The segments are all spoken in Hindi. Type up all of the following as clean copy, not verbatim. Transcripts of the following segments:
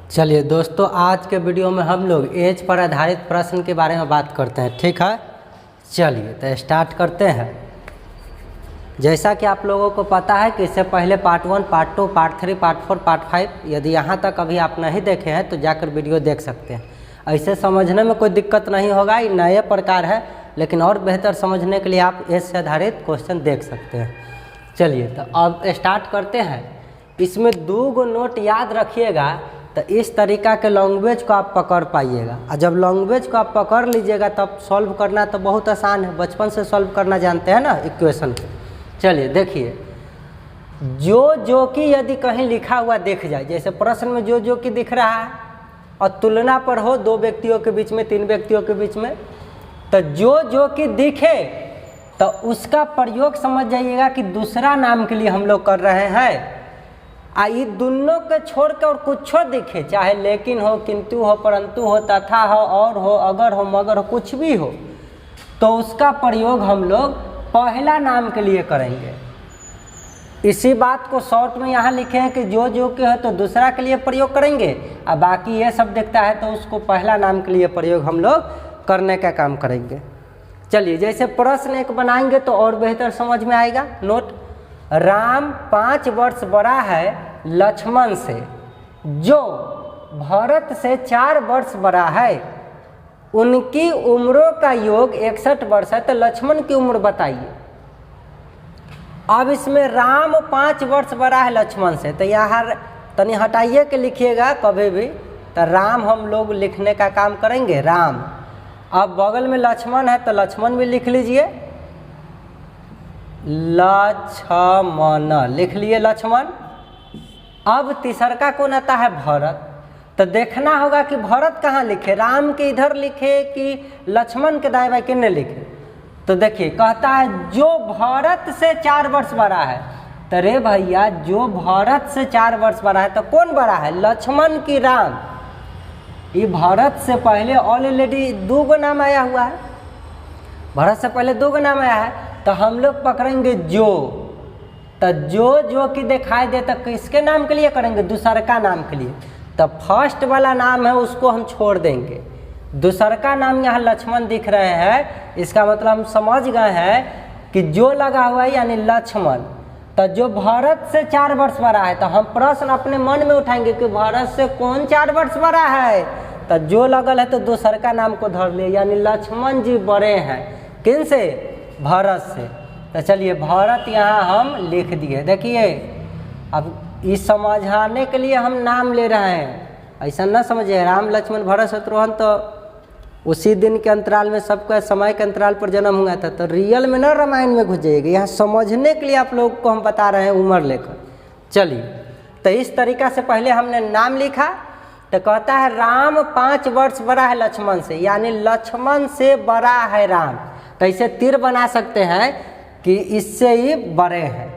चलिए दोस्तों, आज के वीडियो में हम लोग एज पर आधारित प्रश्न के बारे में बात करते हैं। ठीक है, चलिए तो स्टार्ट करते हैं। जैसा कि आप लोगों को पता है कि इससे पहले part 1, part 2, part 3, part 4, part 5, यदि यहाँ तक अभी आप नहीं देखे हैं तो जाकर वीडियो देख सकते हैं। ऐसे समझने में कोई दिक्कत नहीं होगा, ये नए प्रकार है, लेकिन और बेहतर समझने के लिए आप एज से आधारित क्वेश्चन देख सकते हैं। चलिए तो अब स्टार्ट करते हैं। इसमें 2 नोट याद रखिएगा, तो इस तरीका के लैंग्वेज को आप पकड़ पाइएगा, और जब लैंग्वेज को आप पकड़ लीजिएगा तब सॉल्व करना तो बहुत आसान है, बचपन से सॉल्व करना जानते हैं ना इक्वेशन को। चलिए देखिए, जो कि यदि कहीं लिखा हुआ दिख जाए, जैसे प्रश्न में जो कि दिख रहा है और तुलना पर हो 2 व्यक्तियों के बीच में, 3 व्यक्तियों के बीच में, तो जो कि दिखे तो उसका प्रयोग समझ जाइएगा कि दूसरा नाम के लिए हम लोग कर रहे हैं। ये दोनों के छोड़ कर और कुछ दिखे, चाहे लेकिन हो, किंतु हो, परंतु हो, तथा हो, और हो, अगर हो, मगर हो, कुछ भी हो, तो उसका प्रयोग हम लोग पहला नाम के लिए करेंगे। इसी बात को शॉर्ट में यहाँ लिखे हैं कि जो के हो तो दूसरा के लिए प्रयोग करेंगे, और बाकी ये सब दिखता है तो उसको पहला नाम के लिए प्रयोग हम लोग करने का काम करेंगे। चलिए, जैसे प्रश्न एक बनाएंगे तो और बेहतर समझ में आएगा। नोट, राम 5 वर्ष बड़ा है लक्ष्मण से, जो भरत से 4 वर्ष बड़ा है। उनकी उम्रों का योग 61 वर्ष है, तो लक्ष्मण की उम्र बताइए। अब इसमें राम 5 वर्ष बड़ा है लक्ष्मण से, तो यहाँ तनी हटाइए के लिखिएगा कभी भी, तो राम हम लोग लिखने का काम करेंगे, राम। अब बगल में लक्ष्मण है तो लक्ष्मण भी लिख लीजिए, लक्ष्मण लिख लिए लक्ष्मण। अब तीसरा कौन आता है? भरत। तो देखना होगा कि भरत कहाँ लिखे, राम के इधर लिखे कि लक्ष्मण के दाएं बाएं किन्ने लिखे। तो देखिए, कहता है जो भरत से 4 वर्ष बड़ा है। तो रे भैया, जो भरत से 4 वर्ष बड़ा है तो कौन बड़ा है, लक्ष्मण की राम? ये भरत से पहले ऑलरेडी 2 नाम आया हुआ है, भरत से पहले 2 नाम आया है, तो हम लोग पकड़ेंगे जो। तो जो कि दिखाई दे तो किसके नाम के लिए करेंगे, दूसरा का नाम के लिए। तो फर्स्ट वाला नाम है उसको हम छोड़ देंगे, दूसरा का नाम यहाँ लक्ष्मण दिख रहे हैं, इसका मतलब हम समझ गए हैं कि जो लगा हुआ है यानी लक्ष्मण। तो जो भरत से 4 वर्ष बड़ा है, तो हम प्रश्न अपने मन में उठाएंगे कि भरत से कौन 4 वर्ष बड़ा है, तो जो लगल है तो दूसरा का नाम को धर लिए, यानी लक्ष्मण जी बड़े हैं। किन से? भरत से। तो चलिए, भरत यहाँ हम लिख दिए। देखिए, अब इस समझाने के लिए हम नाम ले रहे हैं, ऐसा ना समझिए राम लक्ष्मण भरत शत्रुघ्न तो उसी दिन के अंतराल में सबका समय के अंतराल पर जन्म हुआ था, तो रियल में ना रामायण में घुस जाएगी। यहाँ समझने के लिए आप लोग को हम बता रहे हैं उम्र लेकर। चलिए, तो इस तरीक़ा से पहले हमने नाम लिखा, तो कहता है राम 5 वर्ष बड़ा है लक्ष्मण से, यानी लक्ष्मण से बड़ा है राम। तो इसे तीर बना सकते हैं कि इससे ही बड़े हैं।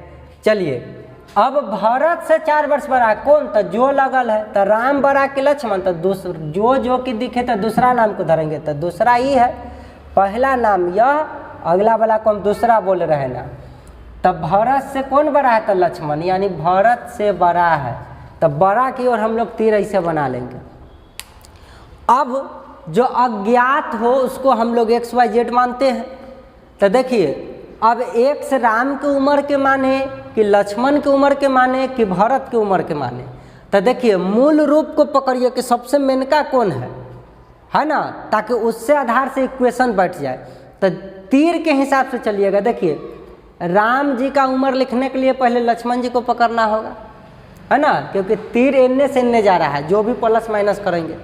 चलिए, अब भरत से 4 वर्ष बड़ा है कौन, तो जो लगल है, तो राम बड़ा कि लक्ष्मण, तो जो कि दिखे तो दूसरा नाम को धरेंगे, तो दूसरा ही है, पहला नाम यह, अगला वाला को हम दूसरा बोल रहे हैं ना। तो भरत से कौन बड़ा है, तो लक्ष्मण, यानी भरत से बड़ा है, तो बड़ा की ओर हम लोग तीर ऐसे बना लेंगे। अब जो अज्ञात हो उसको हम लोग XYZ मानते हैं। तो देखिए, अब x राम की उम्र के माने कि लक्ष्मण की उम्र के माने कि भरत की उम्र के माने। तो देखिए, मूल रूप को पकड़िए कि सबसे मेनका कौन है ना, ताकि उससे आधार से इक्वेशन बैठ जाए। तो तीर के हिसाब से चलिएगा। देखिए, राम जी का उम्र लिखने के लिए पहले लक्ष्मण जी को पकड़ना होगा, है ना, क्योंकि तीर इन्ने से इन्ने जा रहा है, जो भी प्लस माइनस करेंगे।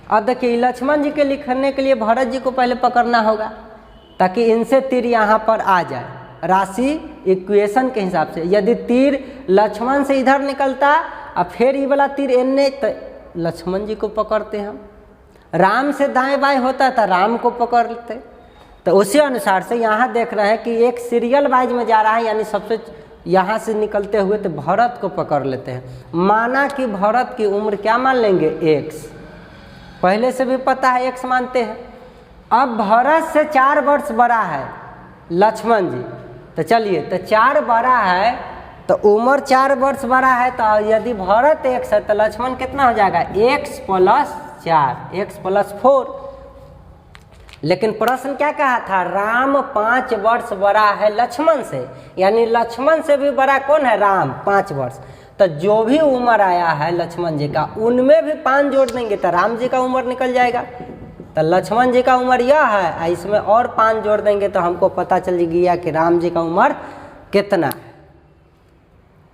अब देखिए, लक्ष्मण जी के लिखने के लिए भरत जी को पहले पकड़ना होगा, ताकि इनसे तीर यहाँ पर आ जाए राशि इक्वेशन के हिसाब से। यदि तीर लक्ष्मण से इधर निकलता और फिर ये वाला तीर इन्ने, तो लक्ष्मण जी को पकड़ते हम। राम से दाएं बाएं होता था, राम को पकड़ते। तो उसी अनुसार से यहाँ देख रहे हैं कि एक सीरियल वाइज में जा रहा है, यानी सबसे यहाँ से निकलते हुए तो भरत को पकड़ लेते हैं। माना कि भरत की उम्र क्या मान लेंगे, x, पहले से भी पता है x मानते हैं। अब भरत से 4 वर्ष बड़ा है लक्ष्मण जी, तो चलिए, तो 4 बड़ा है तो उम्र 4 वर्ष बड़ा है, तो यदि भरत x है तो लक्ष्मण कितना हो जाएगा, x + 4, x + 4। लेकिन प्रश्न क्या कहा था, राम 5 वर्ष बड़ा है लक्ष्मण से, यानी लक्ष्मण से भी बड़ा कौन है, राम 5 वर्ष। तो जो भी उम्र आया है लक्ष्मण जी का, उनमें भी 5 जोड़ देंगे तो राम जी का उम्र निकल जाएगा। तो लक्ष्मण जी का उम्र यह है, इसमें और 5 जोड़ देंगे तो हमको पता चल गया कि राम जी का उम्र कितना है।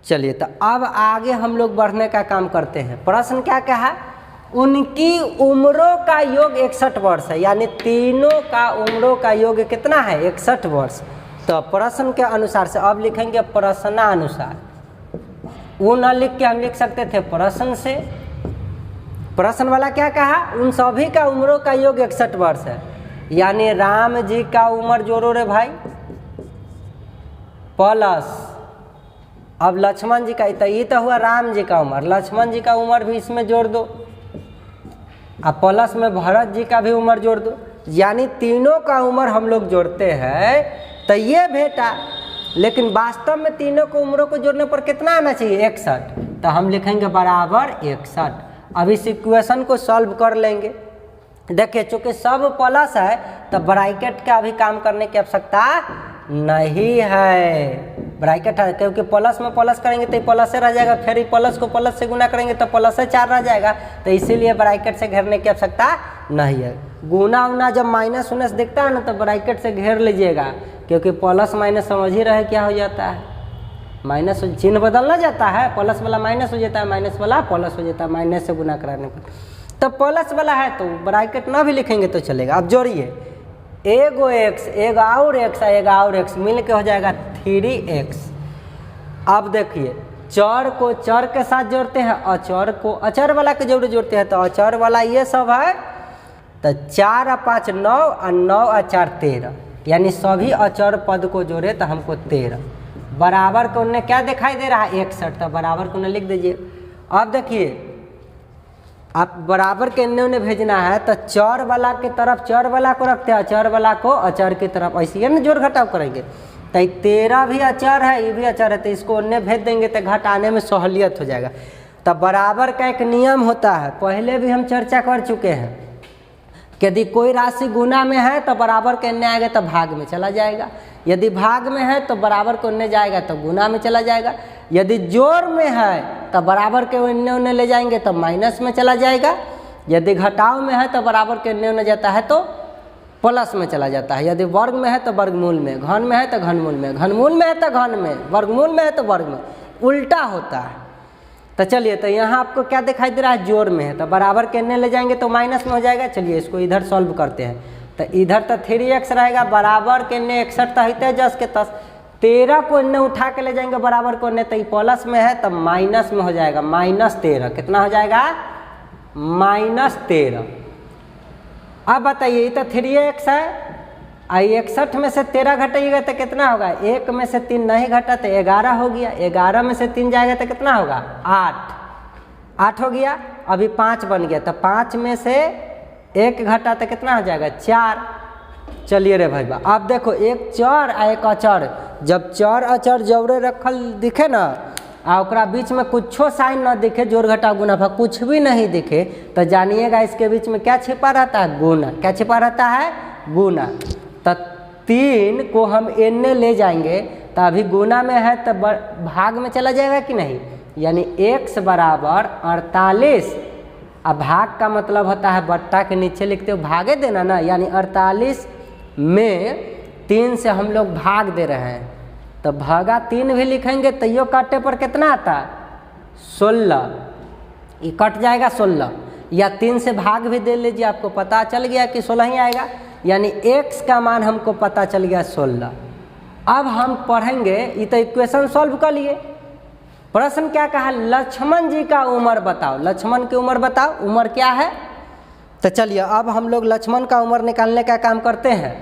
चलिए, तो अब आगे हम लोग बढ़ने का काम करते हैं। प्रश्न क्या कहा, उनकी उम्रों का योग 61 वर्ष है, यानी तीनों का उम्रों का योग कितना है, 61 वर्ष। तो प्रश्न के अनुसार से अब लिखेंगे प्रश्नानुसार, वो न लिख के हम लिख सकते थे प्रश्न से। प्रश्न वाला क्या कहा, उन सभी का उम्रों का योग 61 वर्ष है, यानी राम जी का उम्र जोड़ो रे भाई, प्लस अब लक्ष्मण जी का, तो ये तो हुआ राम जी का उम्र, लक्ष्मण जी का उम्र भी इसमें जोड़ दो, अब प्लस में भरत जी का भी उम्र जोड़ दो, यानी तीनों का उम्र हम लोग जोड़ते हैं तो ये बेटा। लेकिन वास्तव में तीनों को उम्रों को जोड़ने पर कितना आना चाहिए, 61। तो हम लिखेंगे बराबर 61। अब इस इक्वेशन को सॉल्व कर लेंगे। देखिए, चूंकि सब प्लस है तो ब्रैकेट का भी काम करने की आवश्यकता नहीं है, ब्रैकेट है, क्योंकि प्लस में प्लस करेंगे तो प्लस से रह जाएगा, फिर ही प्लस को प्लस से गुना करेंगे तो प्लस से 4 रह जाएगा, तो इसीलिए ब्रैकेट से घेरने की आवश्यकता नहीं है। गुना उना जब माइनस उनस दिखता है ना तो ब्रैकेट से घेर लीजिएगा, क्योंकि प्लस माइनस समझ ही रहे क्या हो जाता है, माइनस चिन्ह बदलना जाता है, प्लस वाला माइनस हो जाता है, माइनस वाला प्लस हो जाता है, माइनस से गुना कराने पर। तो प्लस वाला है तो ब्रैकेट ना भी लिखेंगे तो चलेगा। अब जोड़िए, एगो x, एक और x मिल के हो जाएगा 3x। अब देखिए, चर को चर के साथ जोड़ते हैं, अचर को अचर वाला के जोड़ते हैं, तो अचर वाला ये सब है, तो 4 और 5 9 और 9 और 4 13, यानी सभी अचर पद को जोड़े तो हमको 13। बराबर को उन्हें क्या दिखाई दे रहा है, 61, तो बराबर को उन्हें लिख दीजिए। अब देखिए, आप बराबर के इन्हें भेजना है तो चर वाला के तरफ चर वाला को रखते हैं, अचर वाला को अचर की तरफ, ऐसे ही ना जोड़ घटाव करेंगे। तो 13 भी अचर है, ये भी अचर है, तो इसको उन्हें भेज देंगे तो घटाने में सहूलियत हो जाएगा। तब बराबर का एक नियम होता है, पहले भी हम चर्चा कर चुके हैं, यदि कोई राशि गुना में है तो बराबर के अन्य आएगा तो भाग में चला जाएगा, यदि भाग में है तो बराबर को अन्य जाएगा तो गुना में चला जाएगा, यदि जोड़ में है तो बराबर के अन्य ले जाएंगे तो माइनस में चला जाएगा, यदि घटाव में है तो बराबर के अन्य जाता है तो प्लस में चला जाता है, यदि वर्ग में है तो वर्गमूल में, घन में है तो घनमूल में, घनमूल में है तो घन में, वर्गमूल में है तो वर्ग में, उल्टा होता है। तो चलिए, तो यहाँ आपको क्या दिखाई दे रहा है, जोड़ में है तो बराबर के अन्य ले जाएंगे तो माइनस में हो जाएगा। चलिए, इसको इधर सॉल्व करते हैं, तो इधर तो 3x रहेगा, बराबर के अन्य 61 तो होते हैं 10 के 10, 13 को अन्य उठा के ले जाएंगे बराबर को अन्य, तो ये प्लस में है तो माइनस में हो जाएगा, -13। कितना हो जाएगा, -13। अब बताइए, ये तो 3x है, 61 में से 13 घटाइएगा तो कितना होगा, 1 में से 3 नहीं घटा तो 11 हो गया, 11 में से 3 जाएगा तो कितना होगा, 8 हो गया। अभी 5 बन गया, तो 5 में से 1 घटा तो कितना हो जाएगा, 4। चलिए रे भाई, अब देखो, एक चर आ एक अचर, जब चर अचर जोड़े रखल दिखे ना आ ओकरा बीच में कुछो साइन न दिखे, जोड़ घटा गुना भाग कुछ भी नहीं दिखे, तो जानिएगा इसके बीच में क्या छिपा रहता है, गुना। क्या छिपा रहता है, गुना। तो 3 को हम एने ले जाएंगे तो अभी गुना में है तो भाग में चला जाएगा कि नहीं, यानी x बराबर 48। अब भाग का मतलब होता है बट्टा के नीचे लिखते हो भागे देना ना, यानी 48 में 3 से हम लोग भाग दे रहे हैं, तो भागा 3 भी लिखेंगे तो यो काटे पर कितना आता है, 16। ये कट जाएगा 16, या 3 से भाग भी दे लीजिए, आपको पता चल गया कि 16 ही आएगा, यानी x का मान हमको पता चल गया 16। अब हम पढ़ेंगे, ये तो इक्वेशन सॉल्व कर लिए। प्रश्न क्या कहा, लक्ष्मण जी का उम्र बताओ, लक्ष्मण की उम्र बताओ, उम्र क्या है। तो चलिए, अब हम लोग लक्ष्मण का उम्र निकालने का काम करते हैं।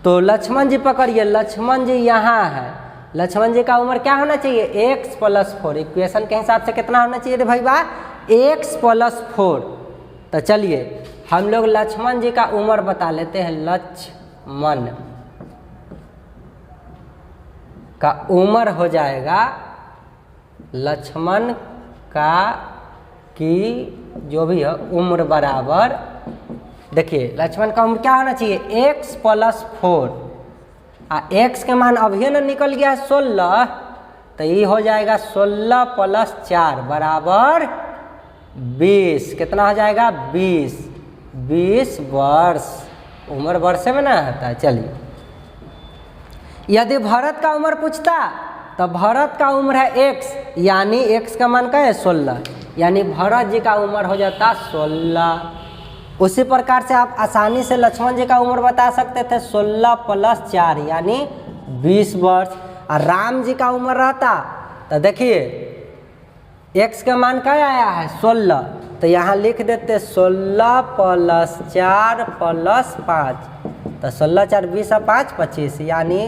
तो लक्ष्मण जी पकड़िए, लक्ष्मण जी यहाँ है, लक्ष्मण जी का उम्र क्या होना चाहिए, x + 4। इक्वेशन के हिसाब से कितना होना चाहिए रे भाई बा, x + 4। तो चलिए, हम लोग लक्ष्मण जी का उम्र बता लेते हैं। लक्ष्मण का उम्र हो जाएगा लक्ष्मण का की जो भी है उम्र बराबर, देखिए लक्ष्मण का उम्र क्या होना चाहिए x + 4, x के मान अभी ना निकल गया 16, तो ये हो जाएगा 16 + 4 बराबर 20। कितना हो जाएगा 20 वर्ष। उम्र वर्ष में ना होता है। चलिए, यदि भरत का उम्र पूछता तो भरत का उम्र है x, यानी x का मान क्या है 16, यानी भरत जी का उम्र हो जाता 16। उसी प्रकार से आप आसानी से लक्ष्मण जी का उम्र बता सकते थे 16 + 4 यानी 20 वर्ष। और राम जी का उम्र रहता तो देखिए x का मान क्या आया है 16, तो यहाँ लिख देते 16 + 4 + 5, तो 16 4 20 और 5 25, यानी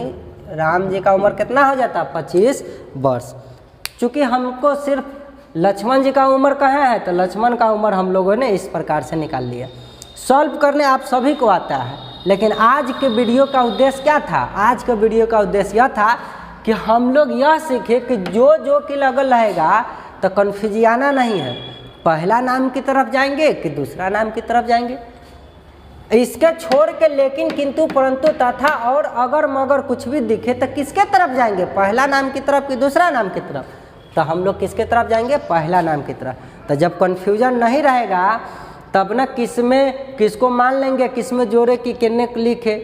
राम जी का उम्र कितना हो जाता 25 वर्ष। चूँकि हमको सिर्फ लक्ष्मण जी का उम्र कहाँ है, तो लक्ष्मण का उम्र हम लोगों ने इस प्रकार से निकाल लिया। सॉल्व करने आप सभी को आता है, लेकिन आज के वीडियो का उद्देश्य क्या था? आज के वीडियो का उद्देश्य यह था कि हम लोग यह सीखे कि जो कि लगल रहेगा तो कन्फ्यूजियाना नहीं है, पहला नाम की तरफ जाएंगे कि दूसरा नाम की तरफ जाएंगे, इसके छोड़ के लेकिन किंतु परंतु तथा और अगर मगर कुछ भी दिखे तो किसके तरफ जाएंगे, पहला नाम की तरफ कि दूसरा नाम की तरफ? तो हम लोग किसके तरफ जाएंगे, पहला नाम की तरफ। तो जब कन्फ्यूजन नहीं रहेगा तब ना किसमें किसको मान लेंगे, किसमें जोड़े कि कितने लिखे।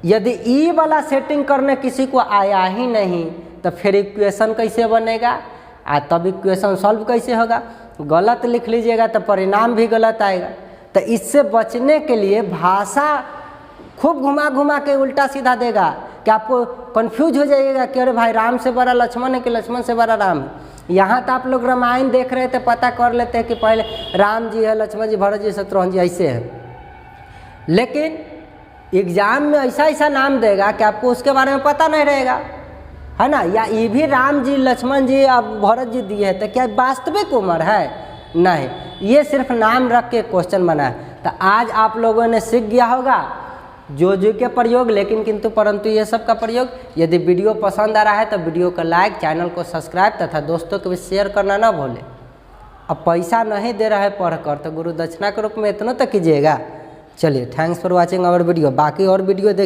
यदि ई वाला सेटिंग करने किसी को आया ही नहीं तो फिर इक्वेशन कैसे बनेगा, तब इक्वेशन सॉल्व कैसे होगा? गलत लिख लीजिएगा तो परिणाम भी गलत आएगा। तो इससे बचने के लिए भाषा खूब घुमा घुमा के उल्टा सीधा देगा कि आपको कंफ्यूज हो जाइएगा कि अरे भाई राम से बड़ा लक्ष्मण है कि लक्ष्मण से बड़ा राम है। यहाँ तो आप लोग रामायण देख रहे थे, पता कर लेते हैं कि पहले राम जी है, लक्ष्मण जी, भरत जी, शत्रुघ्न जी ऐसे हैं, लेकिन एग्जाम में ऐसा नाम देगा कि आपको उसके बारे में पता नहीं रहेगा, है ना। या ये भी राम जी, लक्ष्मण जी, अब भरत जी दिए हैं, तो क्या वास्तविक उम्र है? नहीं, ये सिर्फ नाम रख के क्वेश्चन बना है। तो आज आप लोगों ने सीख गया होगा जो के प्रयोग, लेकिन किंतु परंतु ये सब का प्रयोग। यदि वीडियो पसंद आ रहा है तो वीडियो को लाइक, चैनल को सब्सक्राइब तथा दोस्तों को भी शेयर करना ना भूलें। अब पैसा नहीं दे रहा है पढ़कर तो गुरु दक्षिणा के रूप में इतना तो कीजिएगा। चलिए, thanks for watching our video. बाकी और वीडियो देखिए।